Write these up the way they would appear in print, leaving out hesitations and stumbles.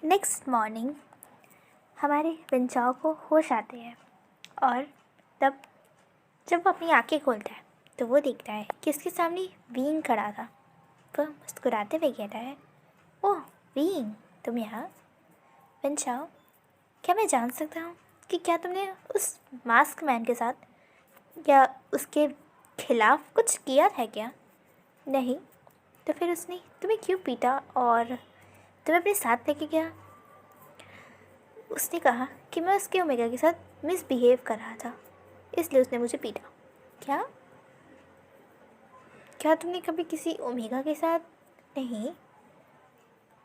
Next morning हमारे विंचाओ को होश आते हैं और तब जब वो अपनी आंखें खोलता है तो वो देखता है कि उसके सामने विंग खड़ा था। वह मुस्कुराते हुए कहता है, ओह विंग, तुम यहाँ? विंचाओ, क्या मैं जान सकता हूँ कि क्या तुमने उस मास्क मैन के साथ या उसके खिलाफ कुछ किया है क्या? नहीं। तो फिर उसने तुम्हें क्यों पीटा और तुम्हें अपने साथ लेके गया? उसने कहा कि मैं उसके ओमेगा के साथ मिसबिहेव कर रहा था, इसलिए उसने मुझे पीटा। क्या? क्या तुमने कभी किसी ओमेगा के साथ? नहीं।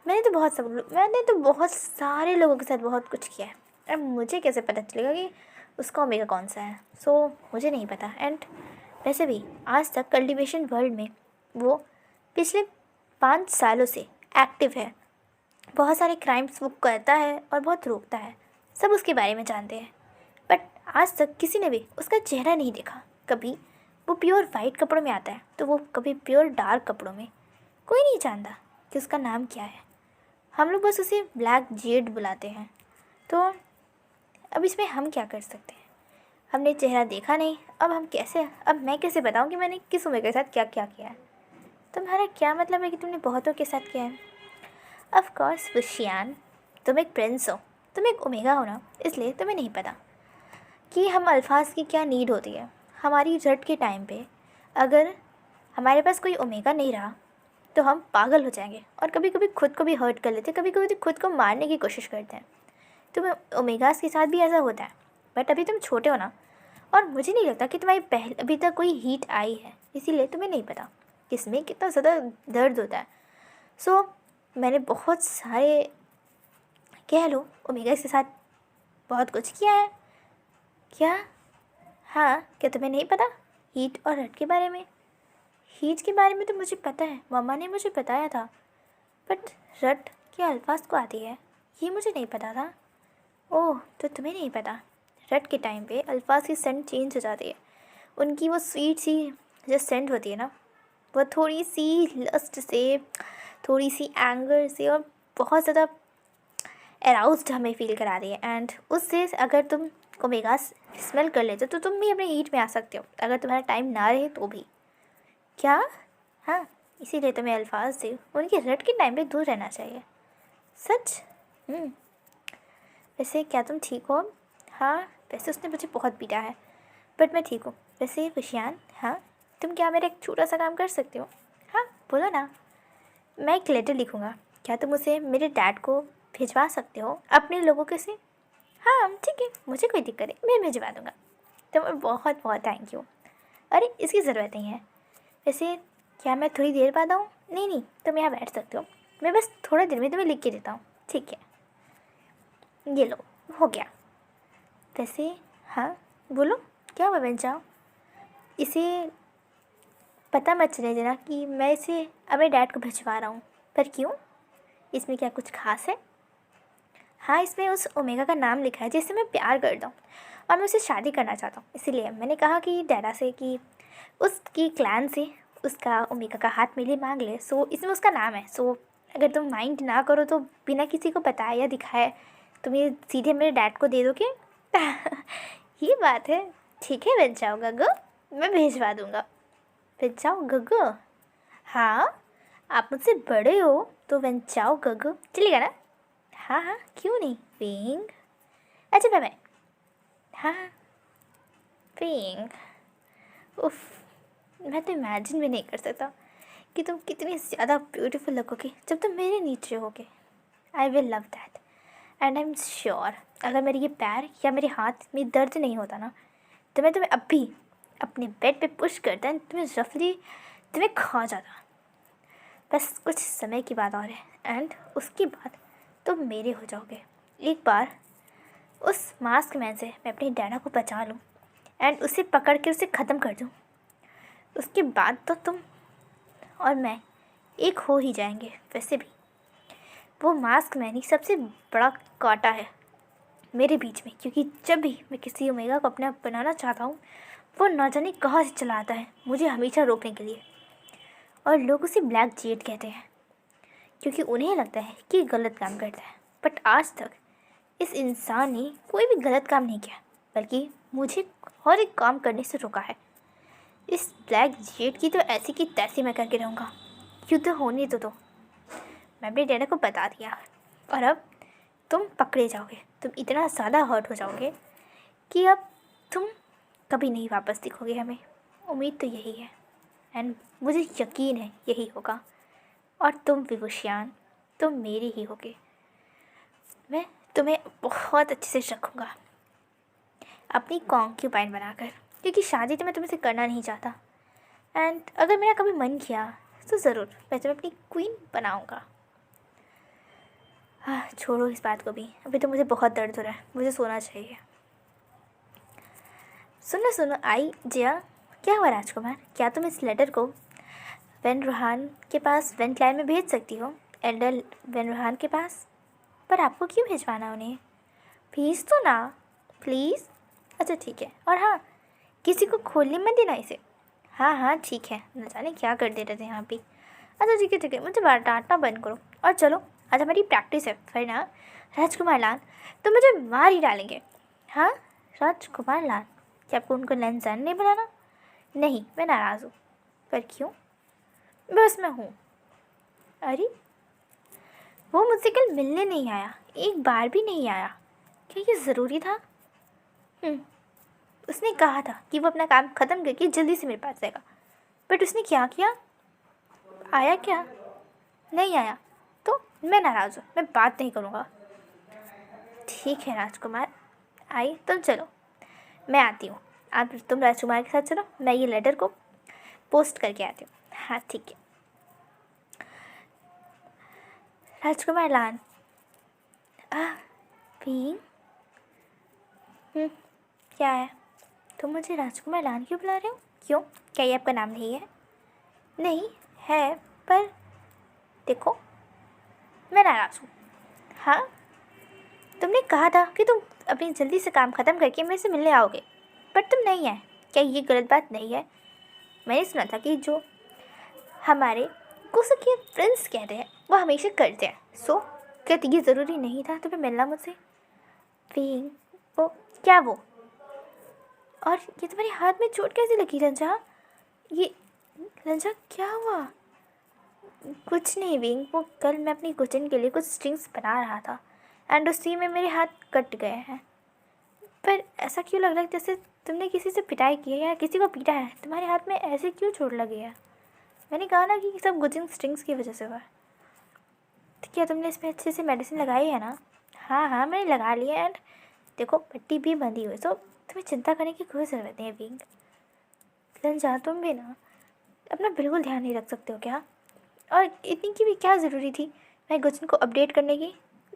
मैंने तो बहुत सारे लोगों के साथ बहुत कुछ किया है। अब मुझे कैसे पता चलेगा कि उसका ओमेगा कौन सा है? सो मुझे नहीं पता। एंड वैसे भी आज तक कल्टिवेशन वर्ल्ड में वो पिछले 5 सालों से एक्टिव है। बहुत सारे क्राइम्स वो करता है और बहुत रोकता है। सब उसके बारे में जानते हैं, बट आज तक किसी ने भी उसका चेहरा नहीं देखा। कभी वो प्योर वाइट कपड़ों में आता है तो वो कभी प्योर डार्क कपड़ों में। कोई नहीं जानता कि उसका नाम क्या है। हम लोग बस उसे ब्लैक जेड बुलाते हैं। तो अब इसमें हम क्या कर सकते हैं? हमने चेहरा देखा नहीं, अब मैं कैसे बताऊं कि मैंने किस ओमेगा के साथ क्या क्या किया है? तुम्हारा क्या मतलब है कि तुमने बहुतों के साथ किया है? ऑफ कोर्स वुशियान, तुम एक प्रिंस हो, तुम एक ओमेगा हो ना, इसलिए तुम्हें नहीं पता कि हम अल्फाज की क्या नीड होती है। हमारी जट के टाइम पे अगर हमारे पास कोई ओमेगा नहीं रहा तो हम पागल हो जाएंगे और कभी कभी खुद को भी हर्ट कर लेते हैं, कभी कभी खुद को मारने की कोशिश करते हैं। तुम ओमेगास के साथ भी ऐसा होता है, बट अभी तुम छोटे हो ना, और मुझे नहीं लगता कि तुम्हारी अभी तक कोई हीट आई है, इसीलिए तुम्हें नहीं पता किसमें कितना ज़्यादा दर्द होता है। सो मैंने बहुत सारे, कह लो, ओमेगास के साथ बहुत कुछ किया है। क्या? हाँ, क्या तुम्हें नहीं पता हीट और रट के बारे में? हीट के बारे में तो मुझे पता है, मम्मा ने मुझे बताया था, बट रट के अल्फाज को आती है ये मुझे नहीं पता था। ओह, तो तुम्हें नहीं पता, रट के टाइम पे अल्फाज की सेंट चेंज हो जाती है। उनकी वो स्वीट सी जो सेंट होती है ना, वो थोड़ी सी लस्ट से, थोड़ी सी एंगर से और बहुत ज़्यादा अराउज्ड हमें फील करा रही है। एंड उससे अगर तुम ओमेगा स्मेल कर लेते तो तुम भी अपने हीट में आ सकते हो, अगर तुम्हारा टाइम ना रहे तो भी। क्या? हाँ, इसीलिए तुम्हें अल्फाज से उनके रट के टाइम पे दूर रहना चाहिए। सच? वैसे क्या तुम ठीक हो? हाँ, वैसे उसने मुझे बहुत पीटा है, बट मैं ठीक हूँ। वैसे खुशियान, हाँ, तुम क्या मेरा एक छोटा सा काम कर सकते हो? हाँ बोलो ना। मैं एक लेटर लिखूँगा, क्या तुम उसे मेरे डैड को भिजवा सकते हो अपने लोगों के से? हाँ ठीक है, मुझे कोई दिक्कत नहीं, मैं भिजवा दूँगा। तुम्हें बहुत बहुत थैंक यू। अरे इसकी ज़रूरत नहीं है। वैसे क्या मैं थोड़ी देर बाद आऊँ? नहीं नहीं, तुम यहाँ बैठ सकते हो, मैं बस थोड़ा देर में तुम्हें लिख के देता हूँ। ठीक है, ये लो, हो गया। वैसे हाँ बोलो, क्या हुआ बन? इसे पता मत चले देना कि मैं इसे अपने डैड को भिजवा रहा हूँ। पर क्यों? इसमें क्या कुछ खास है? हाँ, इसमें उस ओमेगा का नाम लिखा है जिससे मैं प्यार करता हूँ और मैं उससे शादी करना चाहता हूँ। इसीलिए मैंने कहा कि डैडा से कि उसकी क्लैन से उसका ओमेगा का हाथ मिले मांग ले। सो इसमें उसका नाम है। सो अगर तुम माइंड ना करो तो बिना किसी को बताए या दिखाए तुम ये सीधे मेरे डैड को दे दोगे? ये बात है। ठीक है बन जाओ गगो, मैं भेजवा दूँगा। बन जाओ गगो? हाँ, आप मुझसे बड़े हो तो बन जाओ गगो चलेगा ना? हाँ हाँ, क्यों नहीं पिंग। अच्छा बाय बाय। हाँ हाँ पिंग। उफ, मैं तो इमेजिन भी नहीं कर सकता कि तुम कितनी ज़्यादा ब्यूटीफुल लगोगे जब तुम मेरे नीचे होगे। I will love that and I am sure अगर मेरे ये पैर या मेरे हाथ में दर्द नहीं होता ना तो मैं तुम्हें अब भी अपने बेड पे पुश करता एंड तुम्हें खा जाता। बस कुछ समय की बात और है एंड उसके बाद तुम मेरे हो जाओगे। एक बार उस मास्क मैन से मैं अपनी डैडा को बचा लूँ एंड उसे पकड़ के उसे ख़त्म कर दूँ, उसके बाद तो तुम और मैं एक हो ही जाएंगे। वैसे भी वो मास्क मैन ही सबसे बड़ा कांटा है मेरे बीच में, क्योंकि जब भी मैं किसी ओमेगा को अपना बनाना चाहता हूँ वो न जाने कहाँ से चला आता है मुझे हमेशा रोकने के लिए। और लोग उसे ब्लैक जेड कहते हैं क्योंकि उन्हें लगता है कि गलत काम करता है, बट आज तक इस इंसान ने कोई भी गलत काम नहीं किया, बल्कि मुझे हर एक काम करने से रोका है। इस ब्लैक जेट की तो ऐसी की तैसी मैं करके रहूँगा। युद्ध होने तो दो। मैं अपने डैडा को बता दिया और अब तुम पकड़े जाओगे। तुम इतना ज़्यादा हर्ट हो जाओगे कि अब तुम कभी नहीं वापस दिखोगे हमें। उम्मीद तो यही है एंड मुझे यकीन है यही होगा। और तुम विभूषियान, तुम मेरी ही होगे। मैं तुम्हें बहुत अच्छे से रखूँगा अपनी कॉन्क्यूपाइन बनाकर, क्योंकि शादी तो मैं तुमसे करना नहीं चाहता। एंड अगर मेरा कभी मन किया तो ज़रूर मैं तुम्हें अपनी क्वीन बनाऊँगा। हाँ, छोड़ो इस बात को भी, अभी तो मुझे बहुत दर्द हो रहा है, मुझे सोना चाहिए। सुनो सुनो आई जिया, क्या हुआ राजकुमार? क्या तुम इस लेटर को वेन रूहान के पास वेन क्लाइन में भेज सकती हो, एल्डर वेन रूहान के पास? पर आपको क्यों भिजवाना उन्हें? भेज दो ना प्लीज़। अच्छा ठीक है, और हाँ, किसी को खोलने मत देना इसे। हाँ हाँ ठीक है, न जाने क्या कर दे रहे थे यहाँ पे। अच्छा ठीक है, मुझे डांटना बंद करो और चलो, आज हमारी प्रैक्टिस है, वरना राजकुमार लाल तो मुझे मार ही डालेंगे। हाँ राजकुमार लाल, क्या आपको उनको लंजन नहीं बुलाना? नहीं, मैं नाराज़ हूँ। पर क्यों? बस मैं हूँ। अरे वो मुझसे कल मिलने नहीं आया, एक बार भी नहीं आया। क्या ये ज़रूरी था? उसने कहा था कि वो अपना काम ख़त्म करके जल्दी से मेरे पास आएगा, बट उसने क्या किया? आया क्या? नहीं आया तो मैं नाराज़ हूँ, मैं बात नहीं करूँगा। ठीक है राजकुमार, आई तुम चलो, मैं आती हूँ। आप तुम राजकुमार के साथ चलो, मैं ये लेटर को पोस्ट करके आती हूँ। हाँ ठीक है। राजकुमार लान भी क्या है? तुम मुझे राजकुमार लान क्यों बुला रहे हो? क्यों, क्या ये आपका नाम नहीं है? नहीं है, पर देखो मैं नाराज़ हूँ। हाँ, तुमने कहा था कि तुम अपनी जल्दी से काम ख़त्म करके मेरे से मिलने आओगे, बट तुम नहीं आए। क्या ये गलत बात नहीं है? मैंने सुना था कि जो हमारे कुसुकी प्रिंस कहते हैं वो हमेशा करते हैं। सो क्या ये ज़रूरी नहीं था तुम्हें मिलना मुझसे? फिर वो क्या वो? और ये तुम्हारे हाथ में चोट कैसे लगी रंजा? ये रंजा क्या हुआ? कुछ नहीं विंग, वो कल मैं अपनी कुचन के लिए कुछ स्ट्रिंग्स बना रहा था एंड उसी में मेरे हाथ कट गए हैं। पर ऐसा क्यों लग रहा है जैसे तुमने किसी से पिटाई की है या किसी को पीटा है? तुम्हारे हाथ में ऐसे क्यों चोट लगी है? मैंने कहा ना कि सब कुचिंग स्ट्रिंग्स की वजह से हुआ है। तो क्या तुमने इसमें अच्छे से मेडिसिन लगाई है ना? हाँ हाँ मैंने लगा लिया एंड देखो पट्टी भी बंधी हुई, तो तुम्हें चिंता करने की कोई ज़रूरत नहीं है विंग। रंजा तुम भी ना अपना बिल्कुल ध्यान नहीं रख सकते हो क्या? और इतनी की भी क्या ज़रूरी थी मैं गुजन को अपडेट करने की?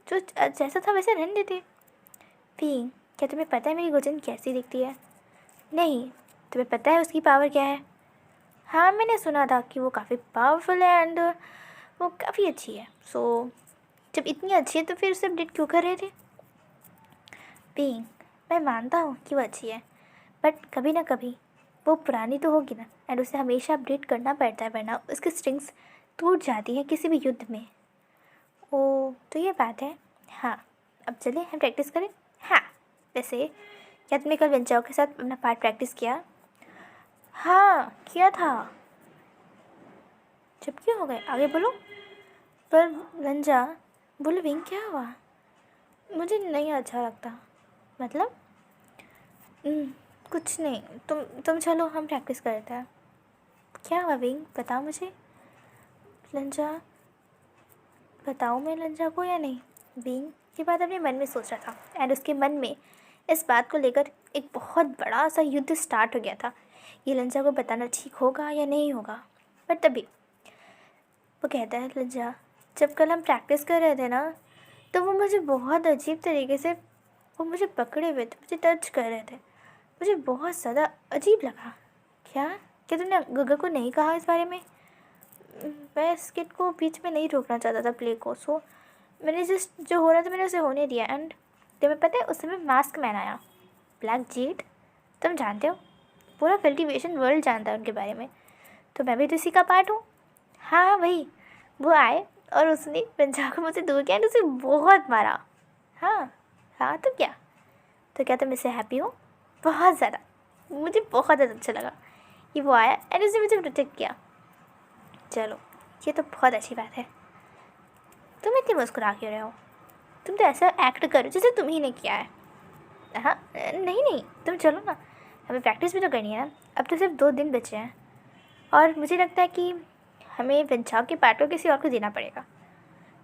जो जैसा था वैसे रहने देते। फिर क्या तुम्हें पता है मेरी गुजन कैसी दिखती है? नहीं, तुम्हें पता है उसकी पावर क्या है? हाँ मैंने सुना था कि वो काफ़ी पावरफुल है एंड वो काफ़ी अच्छी है। सो जब इतनी अच्छी है तो फिर उसे अपडेट क्यों कर रहे थे? पिंग, मैं मानता हूँ कि वो अच्छी है, बट कभी ना कभी वो पुरानी तो होगी ना, एंड उसे हमेशा अपडेट करना पड़ता है, वरना उसकी स्ट्रिंग्स टूट जाती है किसी भी युद्ध में। ओ तो ये बात है। हाँ, अब चलिए हम प्रैक्टिस करें। हाँ, वैसे क्या तुमने कल वेंचाओ के साथ अपना पार्ट प्रैक्टिस किया? हाँ किया था। जब क्यों हो गए, आगे बोलो। पर रंजा बोलो विंग, क्या हुआ? मुझे नहीं अच्छा लगता। मतलब कुछ नहीं, तुम चलो हम प्रैक्टिस करते हैं। क्या हुआ विंग, बताओ मुझे। लंजा बताऊँ मैं लंजा को या नहीं? विंग ये बात अपने मन में सोच रहा था एंड उसके मन में इस बात को लेकर एक बहुत बड़ा सा युद्ध स्टार्ट हो गया था। ये लंजा को बताना ठीक होगा या नहीं होगा। पर तभी वो कहता है, लंजा जब कल हम प्रैक्टिस कर रहे थे ना, तो वो मुझे बहुत अजीब तरीके से वो मुझे पकड़े हुए थे, मुझे टच कर रहे थे। मुझे बहुत ज़्यादा अजीब लगा। क्या क्या तुमने गगा को नहीं कहा इस बारे में? मैं इस किट को बीच में नहीं रोकना चाहता था प्ले को, सो मैंने जस्ट जो हो रहा था मैंने उसे होने दिया। एंड तुम्हें पता है उस समय मास्क मैन आया, ब्लैक जेट, तुम जानते हो, पूरा कल्टीवेशन वर्ल्ड जानता है उनके बारे में, तो मैं भी तो इसी का पार्ट हूँ। हाँ वही, वो आए और उसने पंजा को मुझसे दूर किया एंड उसे बहुत मारा। हाँ हाँ, तो क्या तुम इससे हैप्पी हो? बहुत ज़्यादा। मुझे बहुत ज़्यादा अच्छा लगा कि वो आया एंड उसने मुझे प्रोटेक्ट किया। चलो, ये तो बहुत अच्छी बात है। तुम इतनी मुस्कुरा क्यों रहे हो? तुम तो ऐसा एक्ट करो जैसे तुम ही ने किया है। हाँ नहीं नहीं, तुम चलो ना, हमें प्रैक्टिस भी तो करनी है ना। अब तो सिर्फ 2 दिन बचे हैं और मुझे लगता है कि हमें बचाव के पार्ट को किसी और को देना पड़ेगा।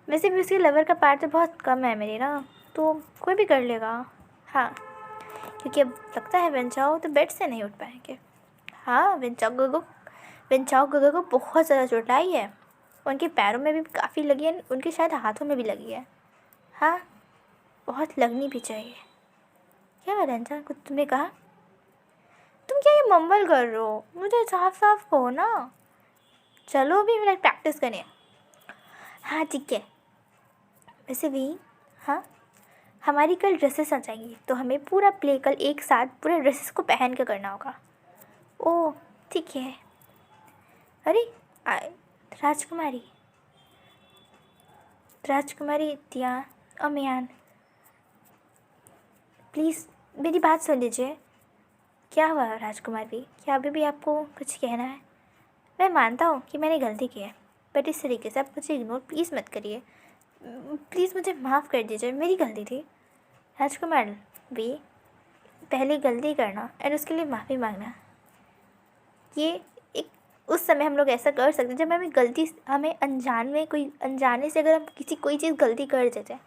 वैसे भी उसके लवर का पार्ट तो बहुत कम है मेरे ना, तो कोई भी कर लेगा। हाँ, क्योंकि अब लगता है वेंचाओ तो बेड से नहीं उठ पाएंगे। हाँ, वेंचाओ गोगो को बहुत ज़्यादा चोट आई है। उनके पैरों में भी काफ़ी लगी है, उनके शायद हाथों में भी लगी है। हाँ, बहुत लगनी भी चाहिए। क्या हुआ रंजा, कुछ तुमने कहा? तुम क्या ये मम्बल कर रहे हो? मुझे साफ साफ कहो ना। चलो अभी मेरा प्रैक्टिस करें। हाँ ठीक है। वैसे भी हाँ, हमारी कल ड्रेसेस आ जाएंगी तो हमें पूरा प्ले कल एक साथ पूरे ड्रेसेस को पहन कर करना होगा। ओह ठीक है। अरे राजकुमारी राजकुमारी दिया अमियान, प्लीज़ मेरी बात सुन लीजिए। क्या हुआ राजकुमार भी, क्या अभी भी आपको कुछ कहना है? मैं मानता हूँ कि मैंने गलती की है, बट इस तरीके से आप मुझे इग्नोर प्लीज़ मत करिए। प्लीज़ मुझे माफ़ कर दीजिए, मेरी गलती थी। राजकुमार भी, पहले गलती करना और उसके लिए माफ़ी मांगना, ये एक उस समय हम लोग ऐसा कर सकते हैं जब हमें अनजाने से अगर हम कोई चीज़ गलती कर देते हैं,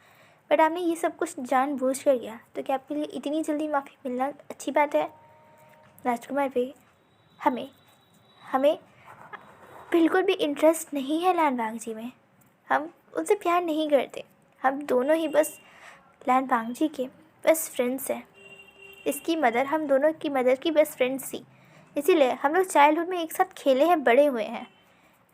बट आपने ये सब कुछ जानबूझ कर किया, तो क्या आपके लिए इतनी जल्दी माफ़ी मिलना अच्छी बात है? राजकुमार भी, हमें हमें बिल्कुल भी इंटरेस्ट नहीं है लैन बांगजी में। हम उनसे प्यार नहीं करते। हम दोनों ही बस लैन बांगजी के बेस्ट फ्रेंड्स हैं। इसकी मदर हम दोनों की मदर की बेस्ट फ्रेंड्स थी, इसीलिए हम लोग चाइल्डहुड में एक साथ खेले हैं, बड़े हुए हैं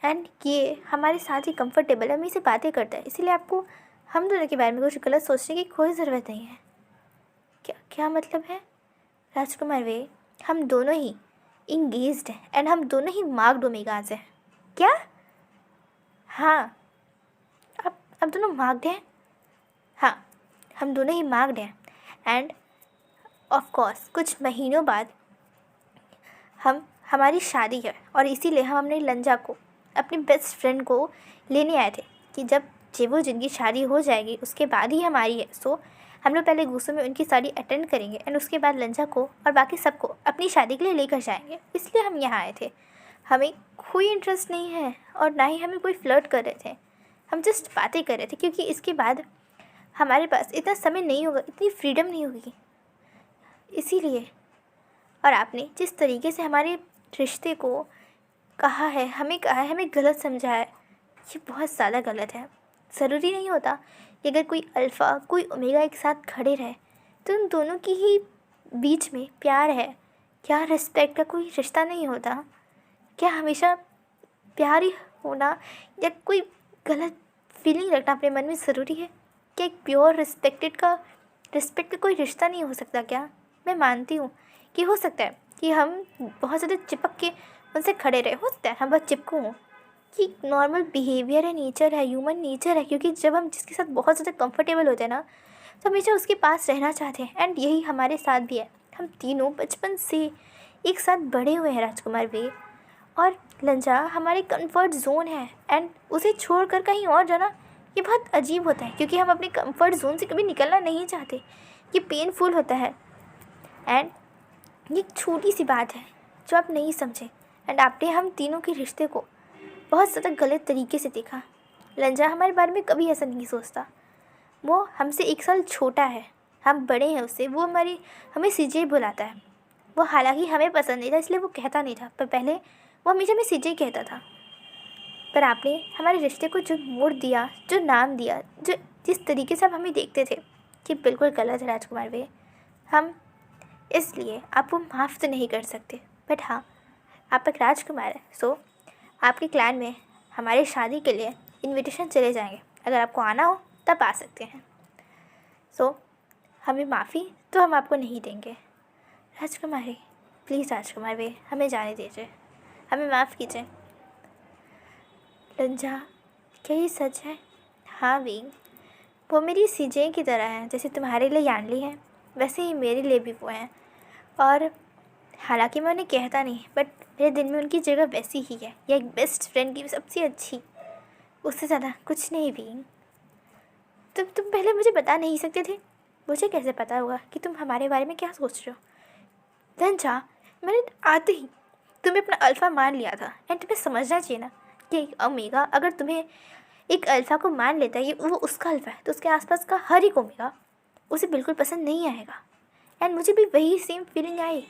एंड ये हमारे साथ ही कंफर्टेबल है, हम इसे बातें करते हैं। इसीलिए आपको हम दोनों के बारे में कुछ गलत सोचने की कोई ज़रूरत नहीं है। क्या क्या मतलब है? राजकुमार वे, हम दोनों ही इंगेज्ड हैं एंड हम दोनों ही मार्क डोमेगाज हैं। क्या? हाँ, अब दोनों मार्क्ड हैं। हाँ, हम दोनों ही मार्क्ड हैं एंड ऑफ कोर्स कुछ महीनों बाद हमारी शादी है और इसीलिए हम अपने लंजा को, अपनी बेस्ट फ्रेंड को लेने आए थे कि वो जिनकी शादी हो जाएगी उसके बाद ही हमारी है। सो हम लोग पहले गुस्सों में उनकी शादी अटेंड करेंगे एंड उसके बाद लंजा को और बाकी सबको अपनी शादी के लिए लेकर जाएंगे, इसलिए हम यहाँ आए थे। हमें कोई इंटरेस्ट नहीं है और ना ही हमें कोई फ्लर्ट कर रहे थे, हम जस्ट बातें कर रहे थे, क्योंकि इसके बाद हमारे पास इतना समय नहीं होगा, इतनी फ्रीडम नहीं होगी, इसीलिए। और आपने जिस तरीके से हमारे रिश्ते को कहा है, हमें गलत समझा है, ये बहुत ज़्यादा गलत है। ज़रूरी नहीं होता कि अगर कोई अल्फ़ा कोई ओमेगा एक साथ खड़े रहे तो उन दोनों की ही बीच में प्यार है। क्या रिस्पेक्ट का कोई रिश्ता नहीं होता? क्या हमेशा प्यार ही होना या कोई गलत फीलिंग रखना अपने मन में ज़रूरी है? क्या एक प्योर रिस्पेक्ट का कोई रिश्ता नहीं हो सकता क्या? मैं मानती हूँ कि हो सकता है कि हम बहुत ज़्यादा चिपक के उनसे खड़े रहे, हो सकता है हम बहुत चिपकू हों, कि नॉर्मल बिहेवियर है, नेचर है, ह्यूमन नेचर है, क्योंकि जब हम जिसके साथ बहुत ज़्यादा कंफर्टेबल होते हैं ना, तो हमेशा उसके पास रहना चाहते हैं एंड यही हमारे साथ भी है। हम तीनों बचपन से एक साथ बड़े हुए हैं राजकुमार वे, और लंजा हमारे कंफर्ट जोन है एंड उसे छोड़कर कहीं और जाना ये बहुत अजीब होता है, क्योंकि हम अपने कंफर्ट जोन से कभी निकलना नहीं चाहते। ये पेनफुल होता है एंड ये एक छोटी सी बात है जो आप नहीं समझे एंड आपने हम तीनों के रिश्ते को बहुत ज़्यादा गलत तरीके से देखा। लंजा हमारे बारे में कभी ऐसा नहीं सोचता। वो हमसे 1 साल छोटा है, हम बड़े हैं उससे। वो हमें सीजे बुलाता है। वो हालांकि हमें पसंद नहीं था इसलिए वो कहता नहीं था, पर पहले वो हमेशा हमें सीजे कहता था। पर आपने हमारे रिश्ते को जो मोड़ दिया, जो नाम दिया, जो जिस तरीके से आप हमें देखते थे, कि बिल्कुल गलत है राजकुमार वे। हम इसलिए आपको माफ़ तो नहीं कर सकते, बट हाँ, आप एक राजकुमार हैं, सो आपके क्लैन में हमारी शादी के लिए इनविटेशन चले जाएंगे। अगर आपको आना हो तब आ सकते हैं। सो हमें माफ़ी तो हम आपको नहीं देंगे। राजकुमारी प्लीज़, राजकुमार वे हमें जाने दीजिए, हमें माफ़ कीजिए। लंजा क्या ये सच है? हाँ विंग, वो मेरी सीजे की तरह है। जैसे तुम्हारे लिए यानली है वैसे ही मेरे लिए भी वो हैं। और हालांकि मैं उन्हें कहता नहीं, बट मेरे दिल में उनकी जगह वैसी ही है। या एक बेस्ट फ्रेंड की सबसे अच्छी, उससे ज़्यादा कुछ नहीं भी। तुम पहले मुझे बता नहीं सकते थे? मुझे कैसे पता होगा कि तुम हमारे बारे में क्या सोच रहे हो? रंजा, मैंने आते ही तुम्हें अपना अल्फ़ा मान लिया था। एंड तुम्हें समझना चाहिए ना कि एक ओमेगा अगर तुम्हें एक अल्फ़ा को मान लेता है, ये वो उसका अल्फ़ा है, तो उसके आसपास का हर एक ओमेगा उसे बिल्कुल पसंद नहीं आएगा। एंड मुझे भी वही सेम फीलिंग आई।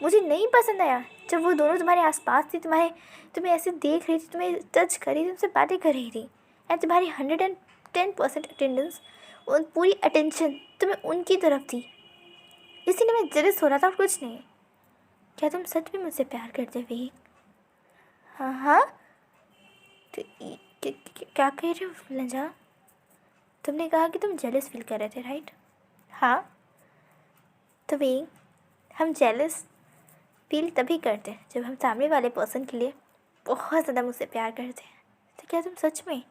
मुझे नहीं पसंद आया जब वो दोनों तुम्हारे आसपास थी, तुम्हें ऐसे देख रही थी, तुम्हें टच कर रही थी, तुमसे बातें कर रही थी। एंड तुम्हारी 110% अटेंडेंस, पूरी अटेंशन तुम्हें उनकी तरफ थी। इसीलिए मैं जेलस हो रहा था और कुछ नहीं। क्या तुम सच में मुझसे प्यार करते हुए? हाँ हाँ। तो क्या कह रहे हो लंजा? तुमने कहा कि तुम जेलस फील कर रहे थे, राइट? हाँ। तो वे हम जेलस फील तभी करते हैं जब हम सामने वाले पर्सन के लिए बहुत ज़्यादा मुझसे प्यार करते हैं। तो क्या तुम सच में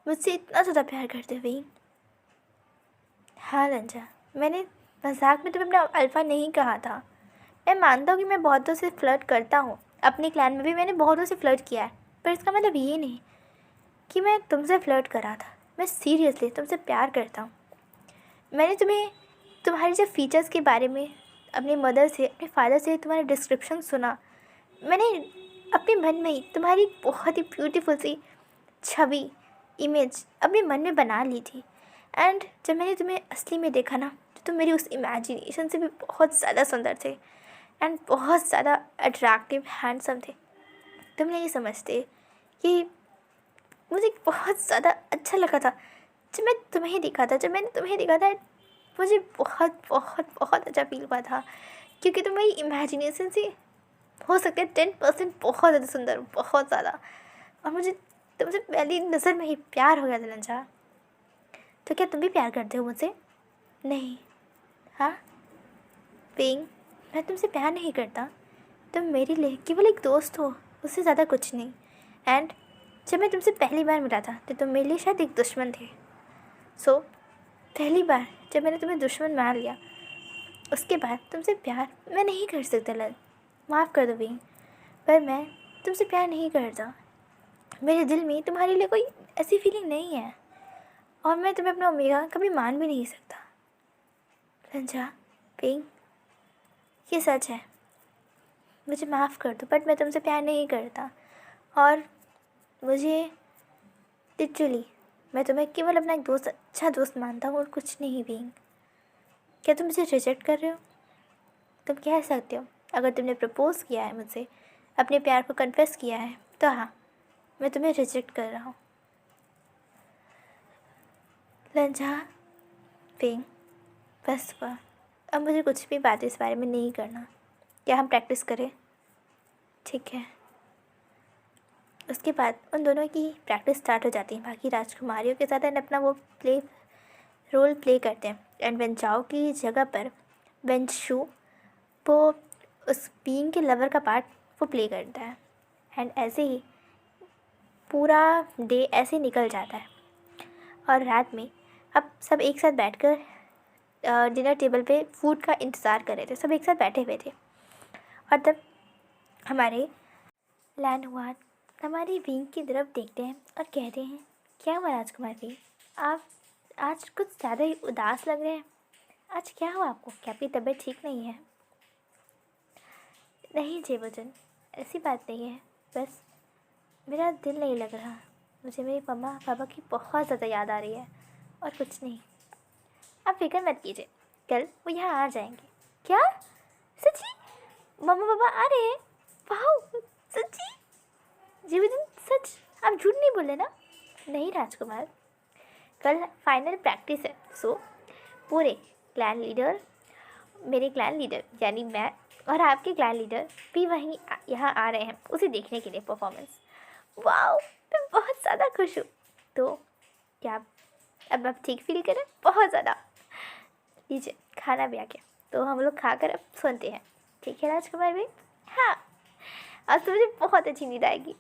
मुझसे इतना ज़्यादा प्यार करते हुए? हाँ रंजा, मैंने मजाक में तुम्हें अपना अल्फ़ा नहीं कहा था। मैं मानता हूँ कि मैं बहुतों से फ्लर्ट करता हूँ, अपने क्लैन में भी मैंने बहुतों से फ्लर्ट किया है, पर इसका मतलब ये नहीं कि मैं तुमसे फ्लर्ट कर रहा था। मैं सीरियसली तुमसे प्यार करता हूँ। मैंने तुम्हें तुम्हारे जब फीचर्स के बारे में अपने मदर से, अपने फादर से तुम्हारा डिस्क्रिप्शन सुना, मैंने अपने मन में ही तुम्हारी बहुत ही ब्यूटीफुल सी छवि, इमेज अपने मन में बना ली थी। एंड जब मैंने तुम्हें असली में देखा ना, तो तुम मेरी उस इमेजिनेशन से भी बहुत ज़्यादा सुंदर थे एंड बहुत ज़्यादा अट्रैक्टिव, हैंडसम थे। तुम नहीं समझते कि मुझे बहुत ज़्यादा अच्छा लगा था जब मैंने तुम्हें देखा था। मुझे बहुत बहुत बहुत अच्छा फील हुआ था, क्योंकि तुम मेरी इमेजिनेशन से हो सकते हैं 10% बहुत ज़्यादा सुंदर, बहुत ज़्यादा। और मुझे तुमसे पहली नज़र में ही प्यार हो गया था लंजा। तो क्या तुम भी प्यार करते हो मुझसे? नहीं। हाँ पिंग, मैं तुमसे प्यार नहीं करता। तुम मेरे लिए केवल एक दोस्त हो, उससे ज़्यादा कुछ नहीं। एंड जब मैं तुमसे पहली बार मिला था तो तुम मेरे लिए शायद एक दुश्मन थे। सो पहली बार जब मैंने तुम्हें दुश्मन मान लिया, उसके बाद तुमसे प्यार मैं नहीं कर सकता लन। माफ़ कर दो पिंग, पर मैं तुमसे प्यार नहीं करता। मेरे दिल में तुम्हारे लिए कोई ऐसी फीलिंग नहीं है, और मैं तुम्हें अपना ओमेगा कभी मान भी नहीं सकता। रंजा, पिंग, ये सच है। मुझे माफ़ कर दो, बट मैं तुमसे प्यार नहीं करता। और मुझे लिटरली मैं तुम्हें केवल अपना एक दोस्त, अच्छा दोस्त मानता हूँ और कुछ नहीं भी। क्या तुम मुझे रिजेक्ट कर रहे हो? तुम कह सकते हो, अगर तुमने प्रपोज़ किया है मुझसे, अपने प्यार को कन्फेस किया है, तो हाँ, मैं तुम्हें रिजेक्ट कर रहा हूँ। लंजा, पिंग, बस हुआ। अब मुझे कुछ भी बात इस बारे में नहीं करना। क्या हम प्रैक्टिस करें? ठीक है। उसके बाद उन दोनों की प्रैक्टिस स्टार्ट हो जाती है बाकी राजकुमारियों के साथ, एंड अपना वो रोल प्ले करते हैं। एंड वेंचाओ की जगह पर वेंशु वो उस बीइंग के लवर का पार्ट वो प्ले करता है। एंड ऐसे ही पूरा डे ऐसे निकल जाता है। और रात में अब सब एक साथ बैठकर डिनर टेबल पे फूड का इंतज़ार कर रहे थे। सब एक साथ बैठे हुए थे, और तब हमारे लैंड हुआ हमारी विंग की तरफ देखते हैं और कहते हैं, क्या हुआ राजकुमार भी, आप आज कुछ ज़्यादा ही उदास लग रहे हैं। आज क्या हुआ आपको? क्या आपकी तबीयत ठीक नहीं है? नहीं जेबोजन, ऐसी बात नहीं है, बस मेरा दिल नहीं लग रहा। मुझे मेरे मम्मा पापा की बहुत ज़्यादा याद आ रही है, और कुछ नहीं। आप फिक्र मत कीजिए, कल वो यहाँ आ जाएंगे। क्या? सच्ची? मम्मा पापा आ रहे हैं? वाह, सच्ची? जीवजन सच? आप झूठ नहीं बोले ना? नहीं राजकुमार, कल फाइनल प्रैक्टिस है, सो पूरे क्लैन लीडर, मेरे क्लैन लीडर यानी मैं और आपके क्लैन लीडर भी वहीं यहाँ आ रहे हैं उसे देखने के लिए परफॉर्मेंस। वाह, मैं बहुत ज़्यादा खुश हूँ। तो क्या अब आप ठीक फील करें? बहुत ज़्यादा। लीजिए खाना भी आ गया, तो हम लोग खाकर अब सोते हैं। ठीक है राजकुमार भाई? हाँ, आज तो मुझे बहुत अच्छी नींद आएगी।